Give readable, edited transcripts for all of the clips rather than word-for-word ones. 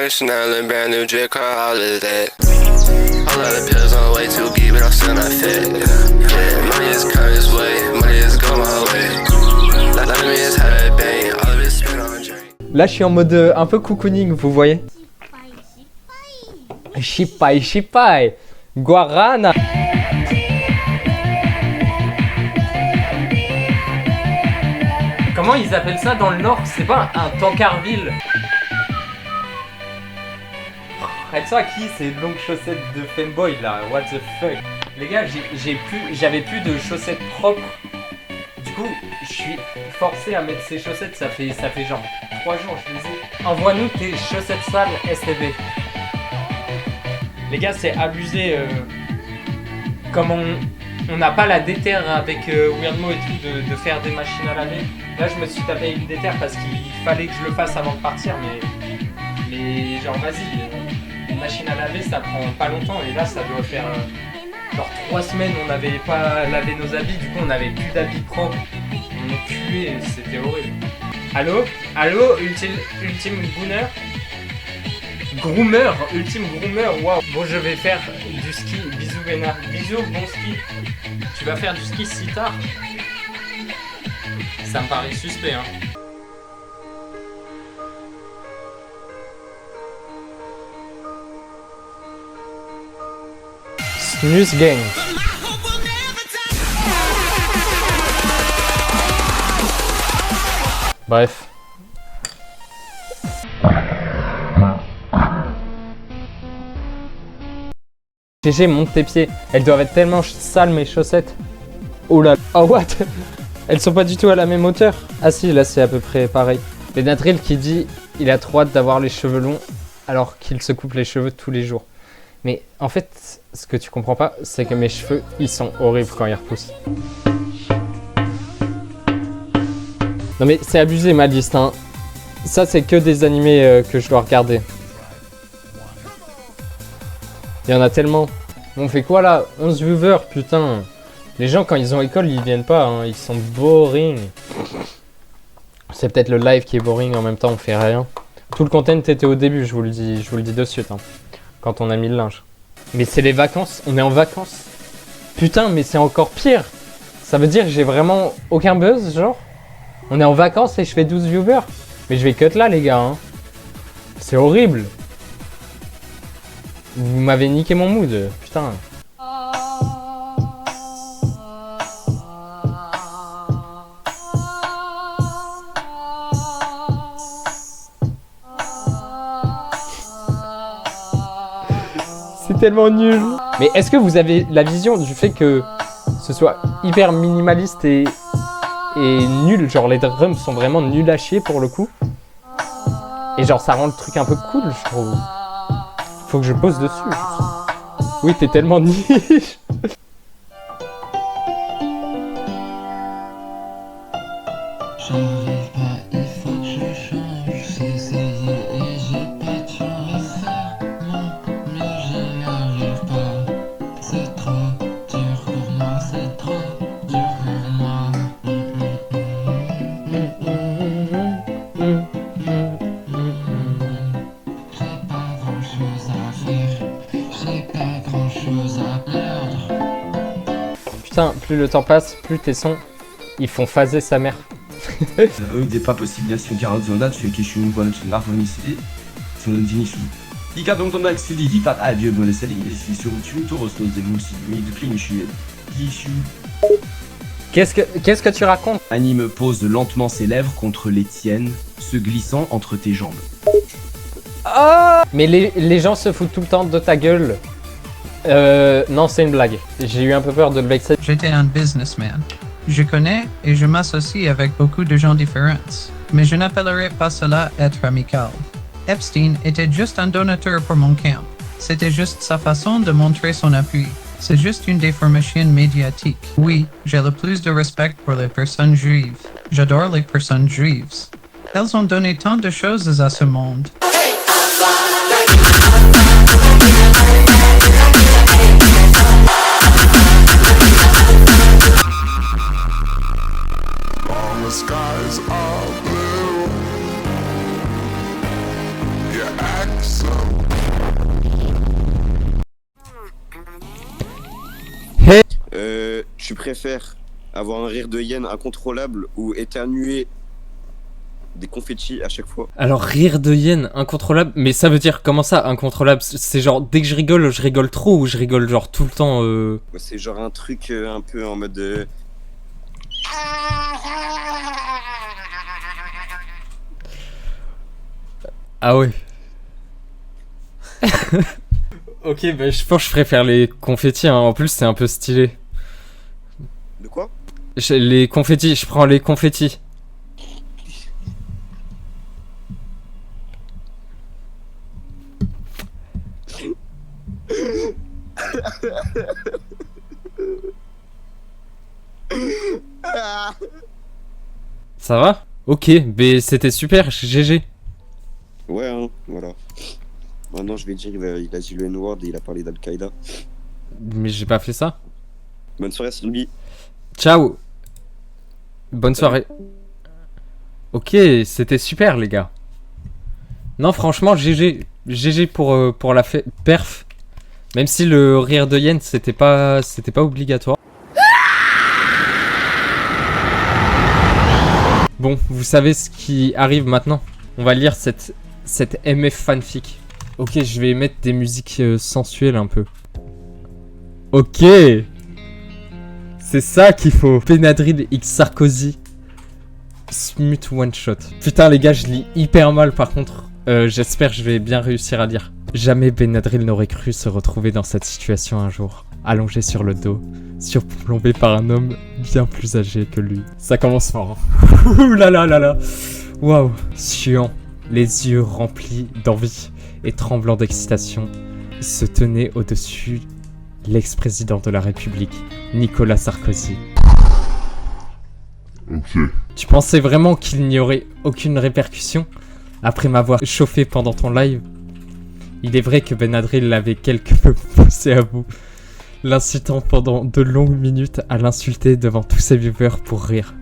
Chanel and brand new drip car, all of that. A lot of pills on the way to geek, but I'm still not fit. Yeah, money is coming this way, money is going my way. Let me just have it bang, all of it spent on drink. Là, je suis en mode un peu cocooning, vous voyez. Shipai, shipai, guarana. Comment ils appellent ça dans le Nord? C'est pas un tankerville. Arrête ça, qui ces longues chaussettes de femboy là? What the fuck? Les gars, j'avais plus de chaussettes propres. Du coup, je suis forcé à mettre ces chaussettes. Ça fait genre 3 jours, je les ai. Envoie-nous tes chaussettes sales STV. Les gars, c'est abusé. Comme on n'a pas la déterre avec Weirdmo et tout de faire des machines à laver. Là, je me suis tapé une déterre parce qu'il fallait que je le fasse avant de partir, mais genre vas-y, une machine à laver ça prend pas longtemps et là ça doit faire genre 3 semaines on n'avait pas lavé nos habits, du coup on n'avait plus d'habits propres, on puait, c'était horrible. Allô, ultime groomer. Ultime groomer, waouh. Bon, je vais faire du ski, bisous Bénard, bisous, bon ski. Tu vas faire du ski si tard? Ça me paraît suspect, hein. Snooze Gang. Bref. GG, monte tes pieds. Elles doivent être tellement sales mes chaussettes. Oh là. Oh what? Elles sont pas du tout à la même hauteur. Ah si, là c'est à peu près pareil. Benadryl qui dit il a trop hâte d'avoir les cheveux longs alors qu'il se coupe les cheveux tous les jours. Mais en fait, ce que tu comprends pas, c'est que mes cheveux, ils sont horribles quand ils repoussent. Non mais c'est abusé ma liste, hein. Ça c'est que des animés que je dois regarder. Il y en a tellement. On fait quoi là? 11 viewers, putain. Les gens quand ils ont école, ils viennent pas, hein. Ils sont boring. C'est peut-être le live qui est boring, en même temps on fait rien. Tout le content était au début, je vous le dis de suite, hein. Quand on a mis le linge. Mais c'est les vacances, on est en vacances. Putain, mais c'est encore pire. Ça veut dire que j'ai vraiment aucun buzz, genre. On est en vacances et je fais 12 viewers. Mais je vais cut là, les gars, hein. C'est horrible. Vous m'avez niqué mon mood, putain. C'est tellement nul. Mais est-ce que vous avez la vision du fait que ce soit hyper minimaliste et nul? Genre les drums sont vraiment nuls à chier pour le coup. Et genre ça rend le truc un peu cool, je trouve. Faut que je pose dessus. Oui, t'es tellement niche. J'arrive pas, il faut que je change. J'ai essayé et j'ai pas de chance. Non, mais j'y arrive pas. C'est trop dur pour moi, c'est trop dur pour moi. J'ai pas grand chose à faire. J'ai pas grand chose à perdre. Putain, plus le temps passe, plus tes sons, ils font phaser sa mère. Gdy papo sypiacji odzionać, jakieś się uwolnić na formisy, są dziś. I quand on a accédé dit pas à Dieu me laisser les sur tu tour aux des moussi de clinch Qu'est-ce que tu racontes? Anime pose lentement ses lèvres contre les tiennes, se glissant entre tes jambes. Oh, mais les gens se foutent tout le temps de ta gueule. Non, c'est une blague. J'ai eu un peu peur de le vexer. J'étais un businessman. Je connais et je m'associe avec beaucoup de gens différents, mais je n'appellerais pas cela être amical. Epstein était juste un donateur pour mon camp. C'était juste sa façon de montrer son appui. C'est juste une déformation médiatique. Oui, j'ai le plus de respect pour les personnes juives. J'adore les personnes juives. Elles ont donné tant de choses à ce monde. The skies are blue. You're Tu préfères avoir un rire de hyène incontrôlable ou éternuer des confettis à chaque fois? Alors, rire de hyène incontrôlable, mais ça veut dire comment ça, incontrôlable? C'est genre, dès que je rigole trop ou je rigole genre tout le temps C'est genre un truc un peu en mode... Ah ouais. Ok, bah je pense que je préfère les confettis, hein. En plus c'est un peu stylé. De quoi? Les confettis, je prends les confettis. Ça va? Ok, mais c'était super, GG. Ouais, hein, voilà. Maintenant, je vais dire, il a dit le N-word et il a parlé d'Al-Qaïda. Mais j'ai pas fait ça. Bonne soirée, Sylvie. Ciao. Bonne soirée. Ok, c'était super les gars. Non franchement GG. GG pour la perf. Même si le rire de hyène c'était pas obligatoire. Bon, vous savez ce qui arrive maintenant. On va lire cette MF fanfic. Ok, je vais mettre des musiques sensuelles un peu. Ok. C'est ça qu'il faut. Benadryl X Sarkozy. Smooth one shot. Putain les gars, je lis hyper mal par contre. J'espère que je vais bien réussir à lire. Jamais Benadryl n'aurait cru se retrouver dans cette situation un jour. Allongé sur le dos, surplombé par un homme bien plus âgé que lui. Ça commence fort. Hein. Ouh là là là là. Waouh. Suant, les yeux remplis d'envie et tremblant d'excitation, se tenait au-dessus l'ex-président de la République, Nicolas Sarkozy. Ok. Tu pensais vraiment qu'il n'y aurait aucune répercussion après m'avoir chauffé pendant ton live? Il est vrai que Benadryl l'avait quelque peu poussé à bout, l'incitant pendant de longues minutes à l'insulter devant tous ses viewers pour rire,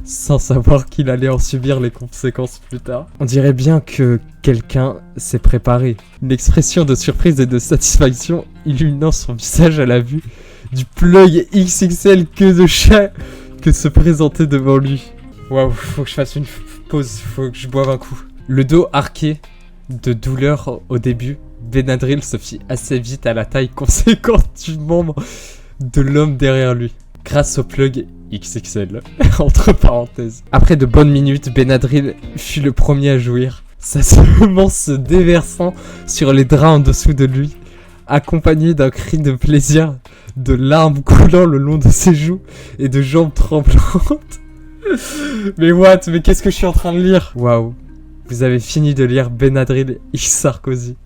sans savoir qu'il allait en subir les conséquences plus tard. On dirait bien que quelqu'un s'est préparé. Une expression de surprise et de satisfaction illuminant son visage à la vue du plug XXL queue de chat que se présentait devant lui. Waouh, faut que je fasse une pause, faut que je boive un coup. Le dos arqué de douleur au début, Benadryl se fit assez vite à la taille conséquente du membre de l'homme derrière lui, grâce au plug XXL, entre parenthèses. Après de bonnes minutes, Benadryl fut le premier à jouir, sa semence se déversant sur les draps en dessous de lui, accompagné d'un cri de plaisir, de larmes coulant le long de ses joues et de jambes tremblantes. Mais what? Mais qu'est-ce que je suis en train de lire? Waouh. Vous avez fini de lire Benadryl X Sarkozy.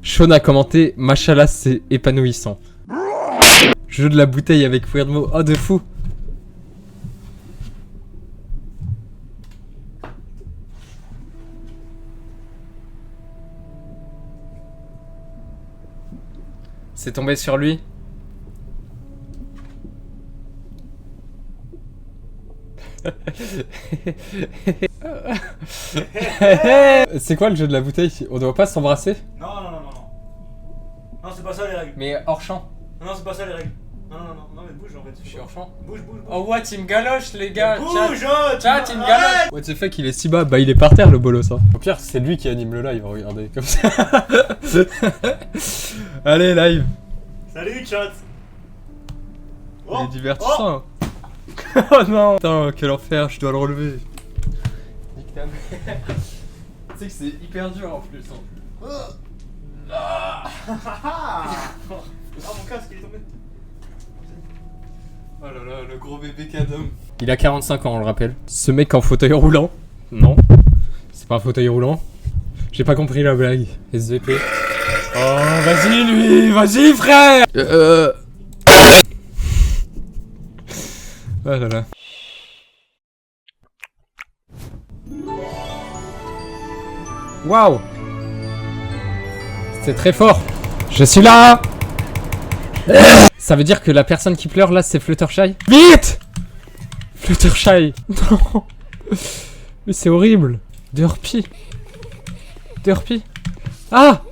Sean a commenté « Machallah, c'est épanouissant ». Jeu de la bouteille avec Weirdmo. Oh, de fou. C'est tombé sur lui. C'est quoi le jeu de la bouteille? On doit pas s'embrasser? Non, non, non, non, non. Non, c'est pas ça les règles. Mais hors champ. Non, c'est pas ça les règles. Non, non, non, non, mais bouge en fait. Je suis hors champ. Bouge, bouge, bouge. Oh what, il me galoche les gars. Bouge, oh, Chat, il me galoche. What the fuck, il est si bas. Bah il est par terre le bolos hein. Au pire c'est lui qui anime le live, regardez comme ça. Allez live. Salut chat. Il est divertissant. Oh non. Putain quel enfer, je dois le relever. Nique ta mère. Tu sais que c'est hyper dur en plus hein. Ah, mon casque il est tombé. Oh là là, le gros bébé cadom. Il a 45 ans, on le rappelle. Ce mec en fauteuil roulant? Non. C'est pas un fauteuil roulant. J'ai pas compris la blague. SVP. Oh, vas-y lui, vas-y frère. Oh là là. Waouh. C'est très fort. Je suis là. Ça veut dire que la personne qui pleure là c'est Fluttershy. Vite! Fluttershy. Non. Mais c'est horrible. Derpy. Derpy. Ah!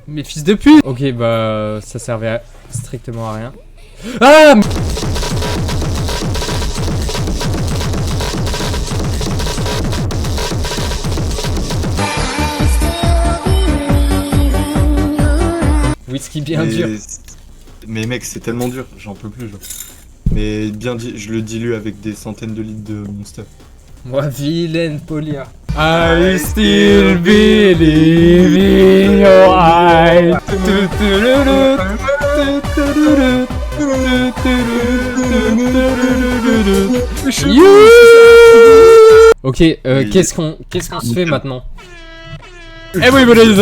Mais fils de pute! Ok, bah, ça servait strictement à rien. Ah! Whisky bien dur. Mais mec, c'est tellement dur, j'en peux plus. Genre. Mais bien dit, je le dilue avec des centaines de litres de Monster. Moi, vilaine Polia. I still believe in your eyes. Ok, qu'est-ce qu'on se fait maintenant? Everybody's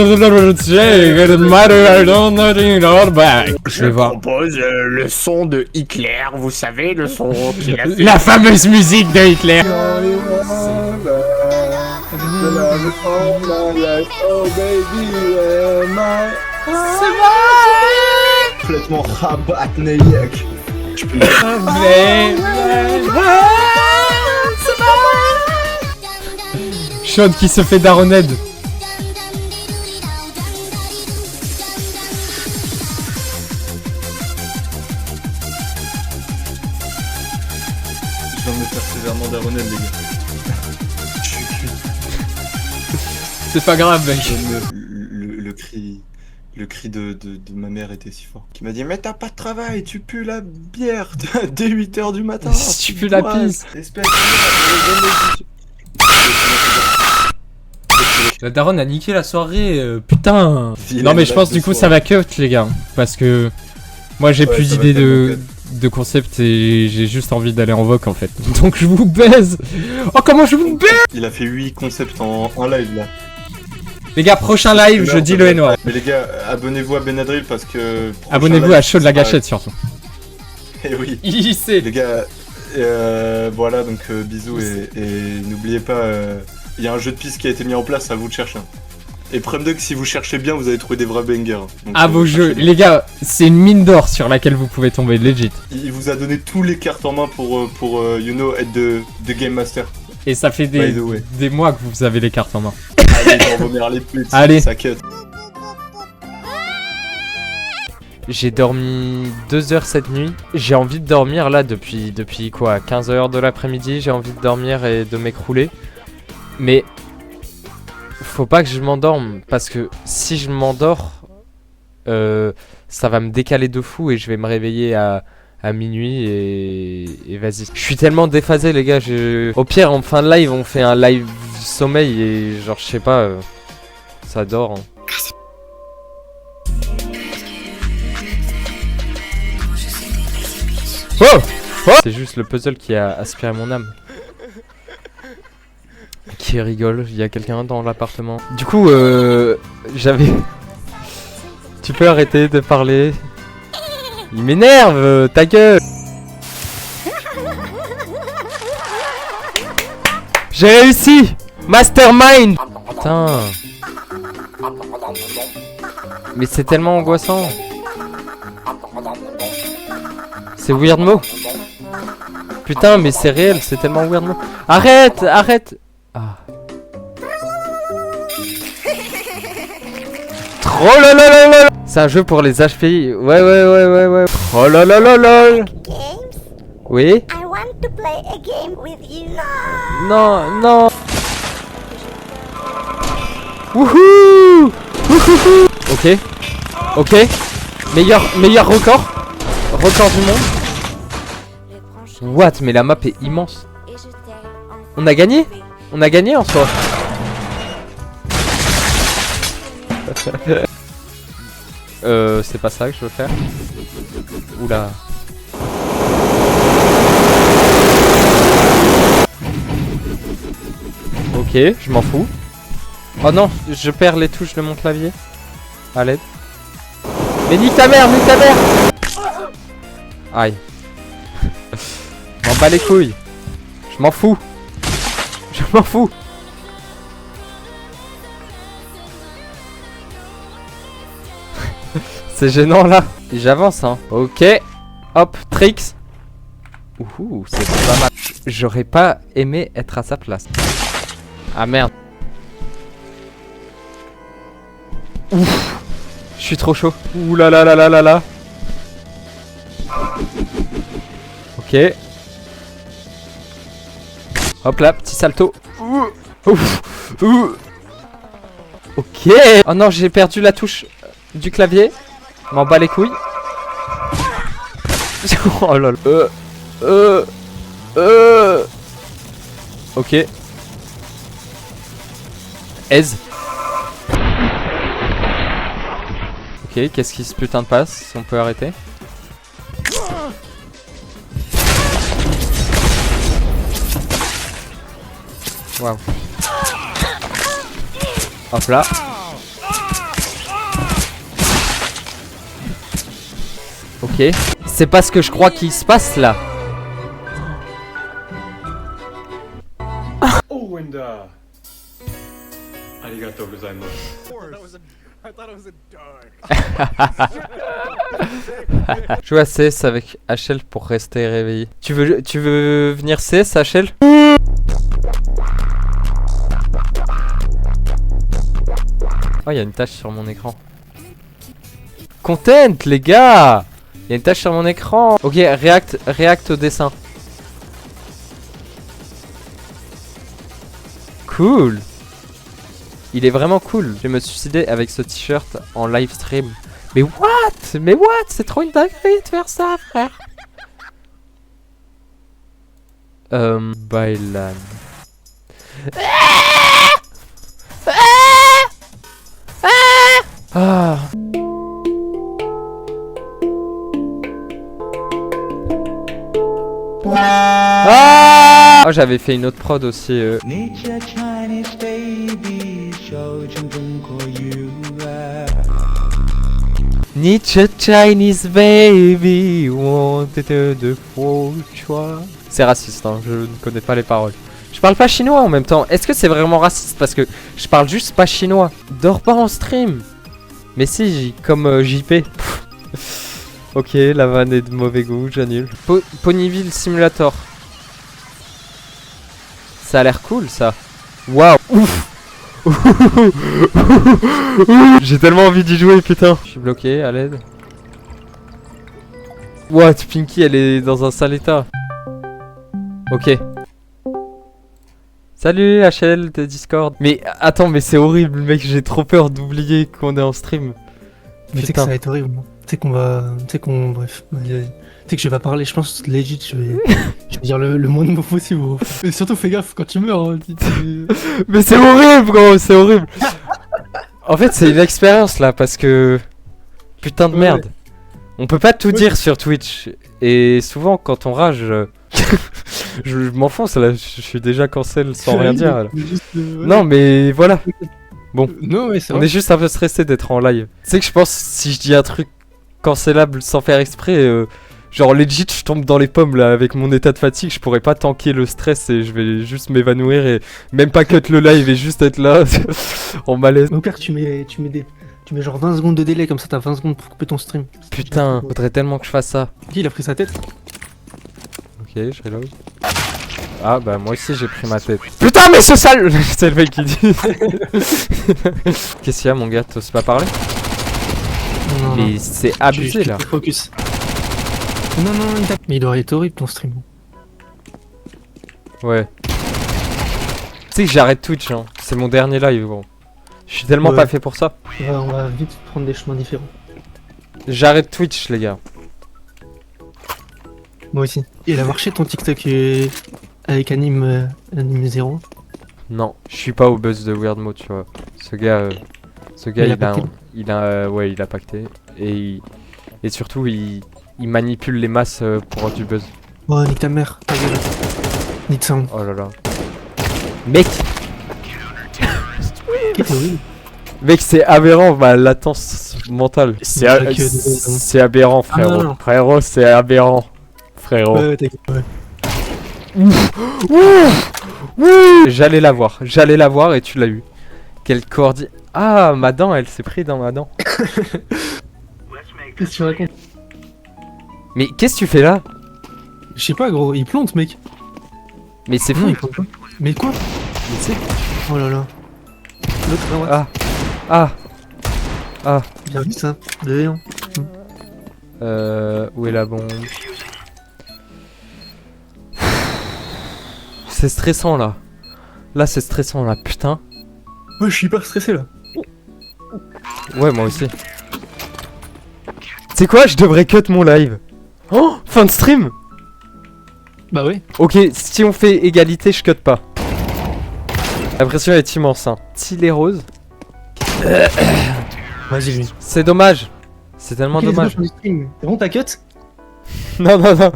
je vais voir. Propose le son de Hitler, vous savez, le son qu'il a fait. La fameuse musique de Hitler. Complètement rabatneyek. Sean qui se fait daroned. Je viens de me faire sévèrement daronner, les gars. Je suis cuit. C'est pas grave, mec. Le cri de ma mère était si fort. Qui m'a dit, mais t'as pas de travail, tu pues la bière dès 8h du matin. Tu pues la pisse. Espèce de... La daronne a niqué la soirée, putain. Vilaine Non mais je pense blague du de coup soirée. ça va cut les gars. Parce que moi j'ai Ouais, plus ça va d'idées tellement de concept et j'ai juste envie d'aller en voc en fait. Donc je vous baise. Oh comment je vous baise. Il a fait 8 concepts en live là. Les gars, prochain live, je dis le Hainaut. Mais les gars, abonnez-vous à Benadryl parce que... Abonnez-vous à Chaud de la Gâchette surtout. Eh oui. Il sait. Les gars, voilà, donc bisous et n'oubliez pas, il y a un jeu de piste qui a été mis en place, à vous de chercher. Et preuve que si vous cherchez bien, vous allez trouver des vrais bangers. Donc, À vos jeux. Les gars, c'est une mine d'or sur laquelle vous pouvez tomber, legit. Il vous a donné tous les cartes en main pour you know, être de Game Master. Et ça fait By the way. des mois que vous avez les cartes en main. Allez, dans vos mères les putes, Allez. ça cut. J'ai dormi 2 heures cette nuit. J'ai envie de dormir là depuis quoi 15 heures de l'après-midi. J'ai envie de dormir et de m'écrouler. Mais faut pas que je m'endorme parce que si je m'endors, ça va me décaler de fou et je vais me réveiller à minuit et vas-y. Je suis tellement déphasé les gars. Au pire en fin de live on fait un live sommeil et genre je sais pas, ça dort. Hein. Oh, oh c'est juste le puzzle qui a aspiré mon âme. Qui rigole, il y a quelqu'un dans l'appartement. Du coup, j'avais... Tu peux arrêter de parler? Il m'énerve, ta gueule. J'ai réussi. Mastermind. Putain. Mais c'est tellement angoissant. C'est Weirdmo. Putain, mais c'est réel, c'est tellement Weirdmo. Arrête, arrête. Ah. Trollolololol. C'est un jeu pour les HPI. Ouais. Trollolololol. Oui. I want to play a game with you now. Non. Wouhou. Wouhou. Ok. Meilleur record. Record du monde. What? Mais la map est immense. On a gagné? On a gagné en soi. C'est pas ça que je veux faire. Oula. Ok, je m'en fous. Oh non, je perds les touches de mon clavier. À l'aide. Mais nique ta mère, Aïe. M'en bats les couilles. Je m'en fous. C'est gênant là. J'avance hein. Ok. Hop, tricks. Ouh, c'est pas mal. J'aurais pas aimé être à sa place. Ah merde. Ouf. Je suis trop chaud. Ouh là là là là là là. Ok. Hop là, petit salto. Ouf. Ouh. Ok. Oh non, j'ai perdu la touche du clavier. M'en bats les couilles. Oh là là. Ok. Aise. Ok, qu'est-ce qui se putain de passe? On peut arrêter. Waouh. Hop là. Ok. C'est pas ce que je crois qu'il se passe là. Oh, Wenda. Arigatou gozaimasu. Joue à CS avec HL pour rester réveillé. Tu veux venir CS, HL? Oh, il y a une tache sur mon écran. Content, les gars! Il y a une tache sur mon écran. Ok, react au dessin. Cool. Il est vraiment cool. Je vais me suicider avec ce t-shirt en live stream. Mais what? Mais what? C'est trop une dinguerie de faire ça, frère. Bailan. Ah. Ah. Oh, j'avais fait une autre prod aussi. Nietzsche Chinese baby wanted de faux choix. C'est raciste, hein, je ne connais pas les paroles. Je parle pas chinois en même temps. Est-ce que c'est vraiment raciste parce que je parle juste pas chinois? Dors pas en stream. Mais si, comme JP. Ok, la vanne est de mauvais goût, j'annule. Ponyville Simulator. Ça a l'air cool ça. Waouh. Ouf. J'ai tellement envie d'y jouer, putain. Je suis bloqué, à l'aide. What, Pinky, elle est dans un sale état. Ok. Salut HL de Discord. Mais attends, mais c'est horrible, mec, j'ai trop peur d'oublier qu'on est en stream. Mais tu sais que ça va être horrible. Tu sais qu'on va... Tu sais qu'on... Bref. Tu sais que je vais pas parler, je pense, legit, je vais dire le moins de mots possible. Et surtout, fais gaffe quand tu meurs. Hein, Mais c'est horrible, gros, c'est horrible. En fait, c'est une expérience, là, parce que... Putain de merde. On peut pas tout dire sur Twitch. Et souvent, quand on rage... je m'enfonce, là, je suis déjà cancel sans rien dire. Là. Non, mais voilà. Bon, non, mais on est juste un peu stressé d'être en live. Tu sais que je pense, si je dis un truc cancellable sans faire exprès... genre legit je tombe dans les pommes là avec mon état de fatigue, je pourrais pas tanker le stress et je vais juste m'évanouir et même pas cut le live et juste être là en malaise. Au pire tu mets genre 20 secondes de délai comme ça t'as 20 secondes pour couper ton stream. Putain, faudrait tellement que je fasse ça. Il a pris sa tête. Ok, je reload. Ah bah moi aussi j'ai pris ma tête. Putain mais ce sale. C'est le mec qui dit. Qu'est-ce qu'il y a mon gars, t'oses pas parler? Non, mais c'est abusé là. Focus. Non, il tape. Mais il doit être horrible ton stream. Ouais. Tu sais que j'arrête Twitch, hein. C'est mon dernier live, bon. Je suis tellement pas fait pour ça. On va vite prendre des chemins différents. J'arrête Twitch, les gars. Moi aussi. Il a marché ton TikTok avec Anime 0? Non, je suis pas au buzz de Weirdmo, tu vois. Ce gars, il a pacté. Et surtout, il manipule les masses pour avoir du buzz. Oh, nique ta mère. Nique ça. Oh là là. Mec. Mec, c'est aberrant ma latence mentale. C'est aberrant, frérot. Ah, non. Frérot, c'est aberrant. Frérot. Ouais, t'inquiète. J'allais la voir et tu l'as eu. Quelle coordine. Ah, ma dent, elle s'est prise dans ma dent. Qu'est-ce que tu racontes? Mais qu'est-ce que tu fais là? Je sais pas, gros, il plante, mec. Mais c'est Non, fou. il plante pas. Mais quoi? Mais c'est- Oh là là. L'autre à droite. Ah. Ah. Ah. Bien vu ça. Le géant. Où est la bombe? C'est stressant là. Là c'est stressant là, putain. Ouais, je suis hyper stressé là. Ouais, moi aussi. C'est quoi? Je devrais cut mon live. Oh, fin de stream. Bah ouais. Ok, si on fait égalité, je cut pas. La pression est immense, hein. Style rose. Vas-y, lui. C'est dommage. C'est tellement Ok, les dommage. images du stream. C'est bon, ta cut? Non, non, non.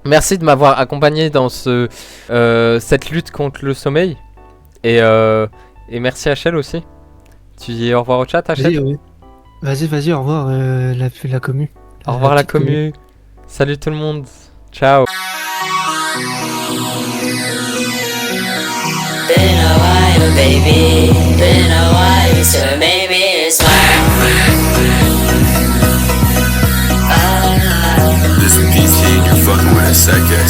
Merci de m'avoir accompagné dans cette lutte contre le sommeil. Et merci Hachel aussi. Tu dis au revoir au chat, Hachel? Vas-y, au revoir la commu. Au revoir la commu. Salut tout le monde. Ciao. Been a while, baby. Been a while, so maybe it's This PC, you fucking with a second.